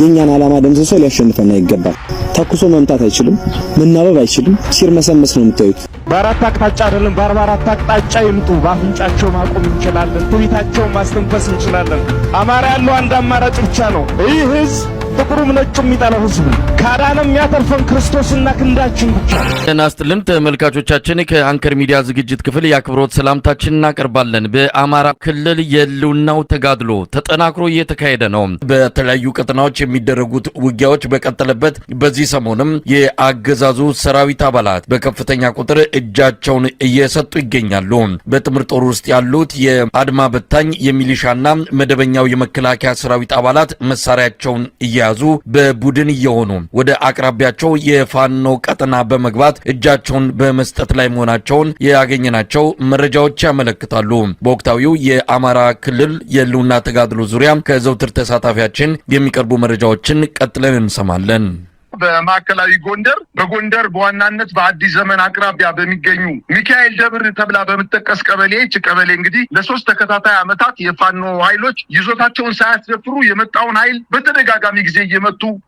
የኛን ዓላማ ደምስሶ ሊያሸንፈን አይገባም። ተኩሶ መምታት አይችልም፣ መናበብ አይችልም። ሲርመሰመስ ነው የምታዩት። በአራት አቅጣጫ አይደለም በ44 አቅጣጫ ይምጡ። በአፍንጫቸው ማቆም እንችላለን፣ ትቢታቸውን ማስተንፈስ እንችላለን። አማራ ያለው አንድ አማራጭ ብቻ ነው። ይህ ህዝብ ጥቁሩም ነጩም የሚጠላው ህዝብ ካዳንም ያተርፈን ክርስቶስና ክንዳችን ብቻ። ጤና ይስጥልን ተመልካቾቻችን፣ ከአንከር ሚዲያ ዝግጅት ክፍል የአክብሮት ሰላምታችንን እናቀርባለን። በአማራ ክልል የህልውናው ተጋድሎ ተጠናክሮ እየተካሄደ ነው። በተለያዩ ቀጠናዎች የሚደረጉት ውጊያዎች በቀጠለበት በዚህ ሰሞንም የአገዛዙ ሰራዊት አባላት በከፍተኛ ቁጥር እጃቸውን እየሰጡ ይገኛሉ። በጥምር ጦር ውስጥ ያሉት የአድማ በታኝ የሚሊሻና መደበኛው የመከላከያ ሰራዊት አባላት መሳሪያቸውን እያያዙ በቡድን እየሆኑ ወደ አቅራቢያቸው የፋኖ ቀጠና በመግባት እጃቸውን በመስጠት ላይ መሆናቸውን ያገኘናቸው መረጃዎች ያመለክታሉ። በወቅታዊው የአማራ ክልል የህልውና ተጋድሎ ዙሪያ ከዘውትር ተሳታፊያችን የሚቀርቡ መረጃዎችን ቀጥለን እንሰማለን። በማዕከላዊ ጎንደር በጎንደር በዋናነት በአዲስ ዘመን አቅራቢያ በሚገኙ ሚካኤል ደብር ተብላ በምትጠቀስ ቀበሌ ቀበሌ እንግዲህ ለሶስት ተከታታይ ዓመታት የፋኖ ኃይሎች ይዞታቸውን ሳያስደፍሩ የመጣውን ኃይል በተደጋጋሚ ጊዜ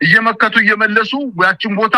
እየመከቱ እየመለሱ ያችን ቦታ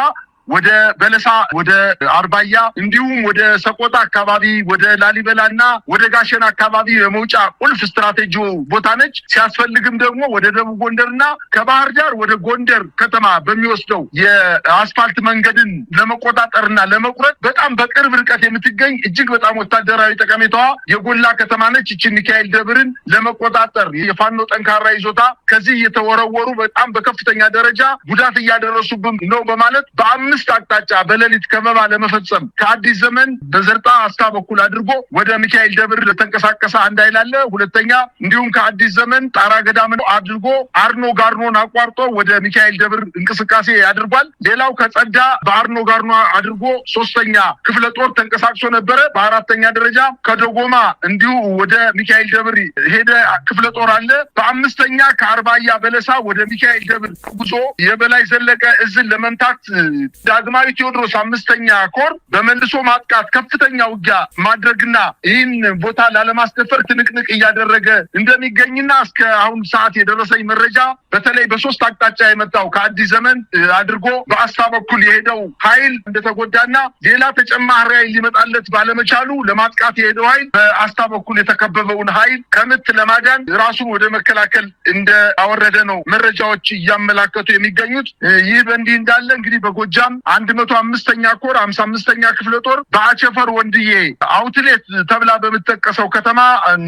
ወደ በለሳ ወደ አርባያ እንዲሁም ወደ ሰቆጣ አካባቢ ወደ ላሊበላና ወደ ጋሸና አካባቢ የመውጫ ቁልፍ ስትራቴጂ ቦታ ነች። ሲያስፈልግም ደግሞ ወደ ደቡብ ጎንደርና ከባህር ዳር ወደ ጎንደር ከተማ በሚወስደው የአስፋልት መንገድን ለመቆጣጠርና ለመቁረጥ በጣም በቅርብ ርቀት የምትገኝ እጅግ በጣም ወታደራዊ ጠቀሜታዋ የጎላ ከተማ ነች። እቺ ሚካኤል ደብርን ለመቆጣጠር የፋኖ ጠንካራ ይዞታ ከዚህ የተወረወሩ በጣም በከፍተኛ ደረጃ ጉዳት እያደረሱብን ነው በማለት በአምስት አቅጣጫ በሌሊት ከበባ ለመፈጸም ከአዲስ ዘመን በዘርጣ አስታ በኩል አድርጎ ወደ ሚካኤል ደብር ተንቀሳቀሰ አንድ ኃይል አለ። ሁለተኛ እንዲሁም ከአዲስ ዘመን ጣራ ገዳም አድርጎ አርኖ ጋርኖን አቋርጦ ወደ ሚካኤል ደብር እንቅስቃሴ ያድርጓል። ሌላው ከጸዳ በአርኖ ጋርኖ አድርጎ ሶስተኛ ክፍለ ጦር ተንቀሳቅሶ ነበረ። በአራተኛ ደረጃ ከደጎማ እንዲሁ ወደ ሚካኤል ደብር ሄደ ክፍለ ጦር አለ። በአምስተኛ ከአርባያ በለሳ ወደ ሚካኤል ደብር ጉዞ የበላይ ዘለቀ እዝን ለመምታት ዳግማዊ ቴዎድሮስ አምስተኛ ኮር በመልሶ ማጥቃት ከፍተኛ ውጊያ ማድረግና ይህን ቦታ ላለማስደፈር ትንቅንቅ እያደረገ እንደሚገኝና እስከ አሁን ሰዓት የደረሰኝ መረጃ በተለይ በሶስት አቅጣጫ የመጣው ከአዲስ ዘመን አድርጎ በአስታ በኩል የሄደው ኃይል እንደተጎዳና ሌላ ተጨማሪ ኃይል ሊመጣለት ባለመቻሉ ለማጥቃት የሄደው ኃይል በአስታ በኩል የተከበበውን ኃይል ከምት ለማዳን ራሱን ወደ መከላከል እንዳወረደ ነው መረጃዎች እያመላከቱ የሚገኙት። ይህ በእንዲህ እንዳለ እንግዲህ በጎጃም 105ኛ ኮር 55ኛ ክፍለ ጦር በአቸፈር ወንድዬ አውትሌት ተብላ በምትጠቀሰው ከተማ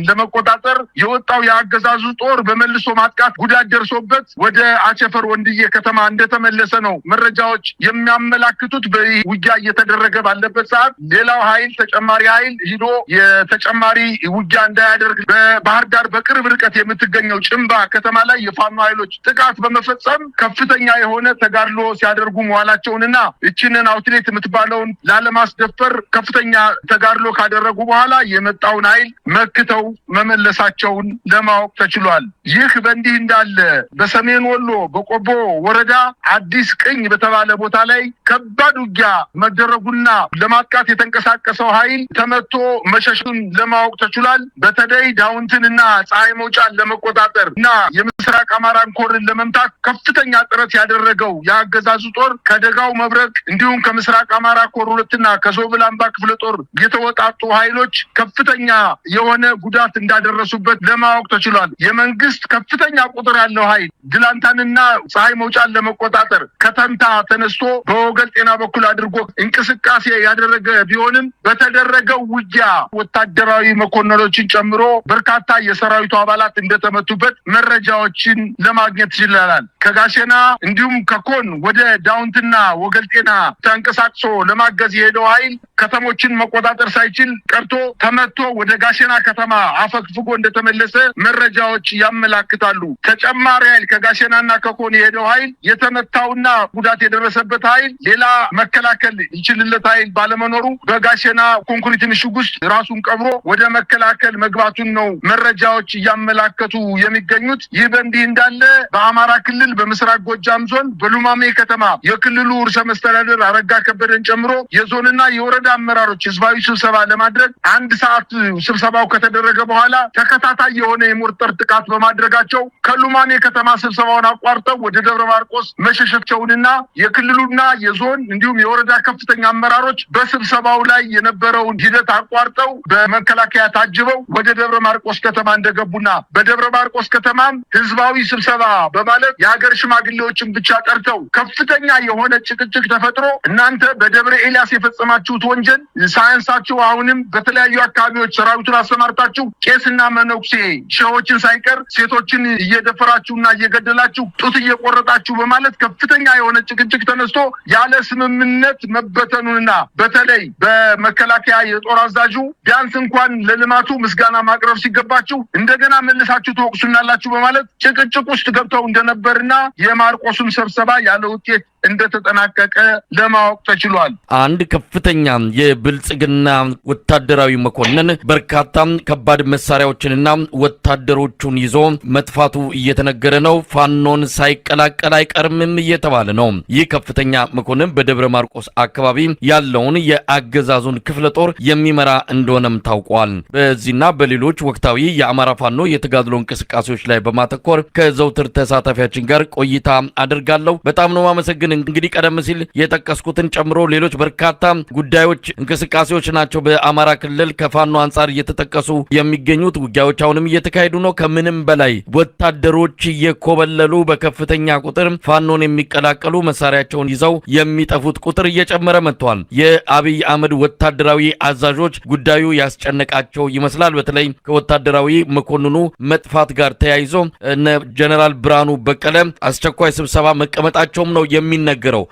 ለመቆጣጠር የወጣው የአገዛዙ ጦር በመልሶ ማጥቃት ጉዳት ደርሶበት ወደ አቸፈር ወንድዬ ከተማ እንደተመለሰ ነው መረጃዎች የሚያመላክቱት። በውጊያ እየተደረገ ባለበት ሰዓት ሌላው ኃይል ተጨማሪ ኃይል ሂዶ የተጨማሪ ውጊያ እንዳያደርግ በባህር ዳር በቅርብ ርቀት የምትገኘው ጭምባ ከተማ ላይ የፋኖ ኃይሎች ጥቃት በመፈጸም ከፍተኛ የሆነ ተጋድሎ ሲያደርጉ መዋላቸውንና እቺንን አውትሌት የምትባለውን ላለማስደፈር ከፍተኛ ተጋድሎ ካደረጉ በኋላ የመጣውን ኃይል መክተው መመለሳቸውን ለማወቅ ተችሏል። ይህ በእንዲህ እንዳለ በሰሜን ወሎ በቆቦ ወረዳ አዲስ ቅኝ በተባለ ቦታ ላይ ከባድ ውጊያ መደረጉና ለማጥቃት የተንቀሳቀሰው ኃይል ተመቶ መሸሹን ለማወቅ ተችሏል። በተለይ ዳውንትንና ፀሐይ መውጫን ለመቆጣጠር እና የምስራቅ አማራን ኮርን ለመምታት ከፍተኛ ጥረት ያደረገው የአገዛዙ ጦር ከደጋው መብረቅ እንዲሁም ከምስራቅ አማራ ኮር 2ና ከዞብል አምባ ክፍለ ጦር የተወጣጡ ኃይሎች ከፍተኛ የሆነ ጉዳት እንዳደረሱበት ለማወቅ ተችሏል። የመንግስት ከፍተኛ ቁጥር ያለው ኃይል ድላንታንና ፀሐይ መውጫን ለመቆጣጠር ከተንታ ተነስቶ በወገል ጤና በኩል አድርጎ እንቅስቃሴ ያደረገ ቢሆንም በተደረገው ውጊያ ወታደራዊ መኮንኖችን ጨምሮ በርካታ የሰራዊቱ አባላት እንደተመቱበት መረጃዎችን ለማግኘት ይችላል። ከጋሸና እንዲሁም ከኮን ወደ ዳውንትና ወገል ጤና ተንቀሳቅሶ ለማገዝ የሄደው ኃይል ከተሞችን መቆጣጠር ሳይችል ቀርቶ ተመቶ ወደ ጋሸና ከተማ አፈግፍጎ እንደተመለሰ መረጃዎች ያመላክታሉ። ተጨማሪ ኃይል ከጋሸናና ከኮን የሄደው ኃይል የተመታውና ጉዳት የደረሰበት ኃይል ሌላ መከላከል ይችልለት ኃይል ባለመኖሩ በጋሸና ኮንክሪት ምሽግ ውስጥ ራሱን ቀብሮ ወደ መከላከል መግባቱን ነው መረጃዎች እያመላከቱ የሚገኙት። ይህ በእንዲህ እንዳለ በአማራ ክልል በምስራቅ ጎጃም ዞን በሉማሜ ከተማ የክልሉ ርዕሰ መስተዳድር አረጋ ከበደን ጨምሮ የዞንና የወረዳ አመራሮች ህዝባዊ ስብሰባ ለማድረግ 1 ሰዓት ስብሰባው ከተደረገ በኋላ ተከታታይ የሆነ የሞርተር ጥቃት በማድረጋቸው ከሉማሜ ከተማ ስብሰባውን አቋርጠው ወደ ደብረ ማርቆስ መሸሻቸውንና የክልሉና የዞን እንዲሁም የወረዳ ከፍተኛ አመራሮች በስብሰባው ላይ የነበረውን ሂደት አቋርጠው በመከላከያ ታጅበው ወደ ደብረ ማርቆስ ከተማ እንደገቡና በደብረ ማርቆስ ከተማም ህዝባዊ ስብሰባ በማለት የሀገር ሽማግሌዎችን ብቻ ጠርተው ከፍተኛ የሆነ ጭቅጭቅ ተፈጥሮ እናንተ በደብረ ኤልያስ የፈጸማችሁት ወንጀል ሳያንሳችሁ አሁንም በተለያዩ አካባቢዎች ሰራዊቱን አሰማርታችሁ ቄስና መነኩሴ ሸሆችን ሳይቀር ሴቶችን እየደፈራችሁና እየገደላችሁ ጡት እየቆረጣችሁ በማለት ከፍተኛ የሆነ ጭቅጭቅ ተነስቶ ያለ ስምምነት መበተኑንና በተለይ በመከላከያ የጦር አዛዡ ቢያንስ እንኳን ለልማቱ ምስጋና ማቅረብ ሲገባችሁ እንደገና መልሳችሁ ተወቅሱናላችሁ በማለት ጭቅጭቅ ውስጥ ገብተው እንደነበርና የማርቆሱን ስብሰባ ያለ ውጤት እንደተጠናቀቀ ለማወቅ ተችሏል። አንድ ከፍተኛ የብልጽግና ወታደራዊ መኮንን በርካታ ከባድ መሳሪያዎችንና ወታደሮቹን ይዞ መጥፋቱ እየተነገረ ነው። ፋኖን ሳይቀላቀል አይቀርምም እየተባለ ነው። ይህ ከፍተኛ መኮንን በደብረ ማርቆስ አካባቢ ያለውን የአገዛዙን ክፍለ ጦር የሚመራ እንደሆነም ታውቋል። በዚህና በሌሎች ወቅታዊ የአማራ ፋኖ የተጋድሎ እንቅስቃሴዎች ላይ በማተኮር ከዘውትር ተሳታፊያችን ጋር ቆይታ አድርጋለሁ። በጣም ነው ማመሰግን። እንግዲህ ቀደም ሲል የጠቀስኩትን ጨምሮ ሌሎች በርካታ ጉዳዮች እንቅስቃሴዎች ናቸው በአማራ ክልል ከፋኖ አንጻር እየተጠቀሱ የሚገኙት። ውጊያዎች አሁንም እየተካሄዱ ነው። ከምንም በላይ ወታደሮች እየኮበለሉ በከፍተኛ ቁጥር ፋኖን የሚቀላቀሉ መሳሪያቸውን ይዘው የሚጠፉት ቁጥር እየጨመረ መጥቷል። የአብይ አህመድ ወታደራዊ አዛዦች ጉዳዩ ያስጨነቃቸው ይመስላል። በተለይ ከወታደራዊ መኮንኑ መጥፋት ጋር ተያይዞ እነ ጀነራል ብርሃኑ በቀለ አስቸኳይ ስብሰባ መቀመጣቸውም ነው የሚነገረው።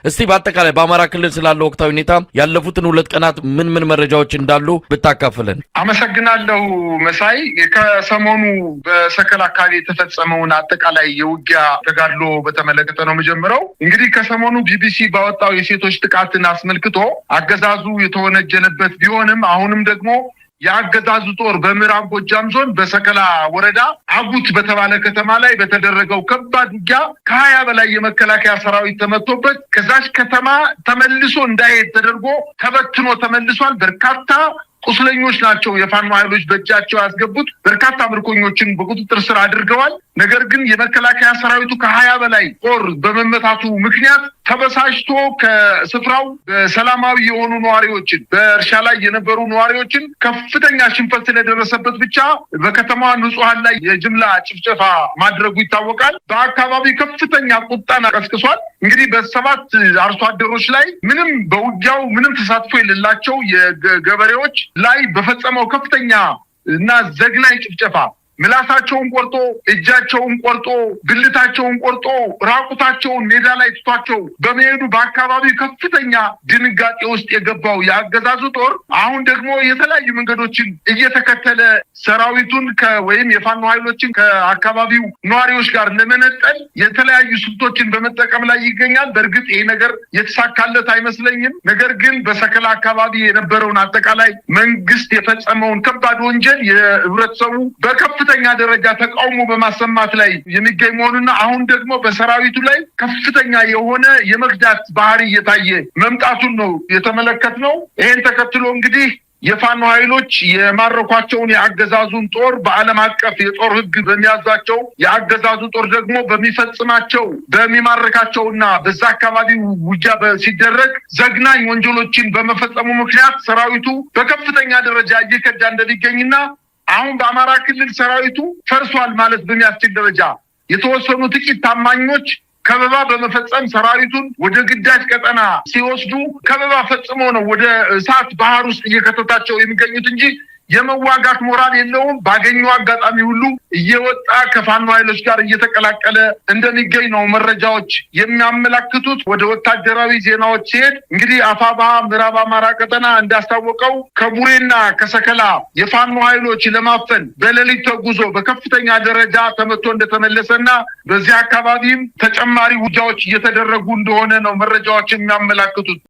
እስቲ በአጠቃላይ በአማራ ክልል ስላለው ወቅታዊ ሁኔታ ያለፉትን 2 ቀናት ምን መረጃዎች እንዳሉ ብታካፍለን። አመሰግናለሁ መሳይ። ከሰሞኑ በሰከላ አካባቢ የተፈጸመውን አጠቃላይ የውጊያ ተጋድሎ በተመለከተ ነው የምጀምረው። እንግዲህ ከሰሞኑ ቢቢሲ ባወጣው የሴቶች ጥቃትን አስመልክቶ አገዛዙ የተወነጀለበት ቢሆንም አሁንም ደግሞ የአገዛዙ ጦር በምዕራብ ጎጃም ዞን በሰከላ ወረዳ አጉት በተባለ ከተማ ላይ በተደረገው ከባድ ውጊያ ከ20 በላይ የመከላከያ ሰራዊት ተመቶበት ከዛች ከተማ ተመልሶ እንዳይሄድ ተደርጎ ተበትኖ ተመልሷል። በርካታ ቁስለኞች ናቸው የፋኖ ኃይሎች በእጃቸው ያስገቡት። በርካታ ምርኮኞችን በቁጥጥር ስር አድርገዋል። ነገር ግን የመከላከያ ሰራዊቱ ከ20 በላይ ጦር በመመታቱ ምክንያት ተበሳጭቶ ከስፍራው ሰላማዊ የሆኑ ነዋሪዎችን በእርሻ ላይ የነበሩ ነዋሪዎችን ከፍተኛ ሽንፈት ስለደረሰበት ብቻ በከተማዋ ንጹሃን ላይ የጅምላ ጭፍጨፋ ማድረጉ ይታወቃል። በአካባቢ ከፍተኛ ቁጣን ቀስቅሷል። እንግዲህ በ7 አርሶ አደሮች ላይ በውጊያው ምንም ተሳትፎ የሌላቸው የገበሬዎች ላይ በፈጸመው ከፍተኛ እና ዘግናኝ ጭፍጨፋ ምላሳቸውን ቆርጦ እጃቸውን ቆርጦ ብልታቸውን ቆርጦ ራቁታቸውን ሜዳ ላይ ትቷቸው በመሄዱ በአካባቢው ከፍተኛ ድንጋጤ ውስጥ የገባው የአገዛዙ ጦር አሁን ደግሞ የተለያዩ መንገዶችን እየተከተለ ሰራዊቱን ወይም የፋኖ ኃይሎችን ከአካባቢው ነዋሪዎች ጋር ለመነጠል የተለያዩ ስልቶችን በመጠቀም ላይ ይገኛል። በእርግጥ ይሄ ነገር የተሳካለት አይመስለኝም። ነገር ግን በሰከላ አካባቢ የነበረውን አጠቃላይ መንግስት የፈጸመውን ከባድ ወንጀል የህብረተሰቡ በከፍተኛ ደረጃ ተቃውሞ በማሰማት ላይ የሚገኝ መሆኑና አሁን ደግሞ በሰራዊቱ ላይ ከፍተኛ የሆነ የመግዳት ባህሪ እየታየ መምጣቱን ነው የተመለከትነው። ይሄን ተከትሎ እንግዲህ የፋኖ ኃይሎች የማረኳቸውን የአገዛዙን ጦር በዓለም አቀፍ የጦር ሕግ በሚያዛቸው የአገዛዙ ጦር ደግሞ በሚፈጽማቸው በሚማረካቸውና በዛ አካባቢ ውጊያ ሲደረግ ዘግናኝ ወንጀሎችን በመፈጸሙ ምክንያት ሰራዊቱ በከፍተኛ ደረጃ እየከዳ እንደሚገኝና አሁን በአማራ ክልል ሰራዊቱ ፈርሷል ማለት በሚያስችል ደረጃ የተወሰኑ ጥቂት ታማኞች ከበባ በመፈጸም ሰራዊቱን ወደ ግዳጅ ቀጠና ሲወስዱ ከበባ ፈጽሞ ነው ወደ እሳት ባህር ውስጥ እየከተታቸው የሚገኙት እንጂ የመዋጋት ሞራል የለውም። ባገኘው አጋጣሚ ሁሉ እየወጣ ከፋኖ ኃይሎች ጋር እየተቀላቀለ እንደሚገኝ ነው መረጃዎች የሚያመላክቱት። ወደ ወታደራዊ ዜናዎች ሲሄድ እንግዲህ አፋባሃ ምዕራብ አማራ ቀጠና እንዳስታወቀው ከቡሬና ከሰከላ የፋኖ ኃይሎች ለማፈን በሌሊት ተጉዞ በከፍተኛ ደረጃ ተመቶ እንደተመለሰና በዚህ አካባቢም ተጨማሪ ውጊያዎች እየተደረጉ እንደሆነ ነው መረጃዎች የሚያመላክቱት።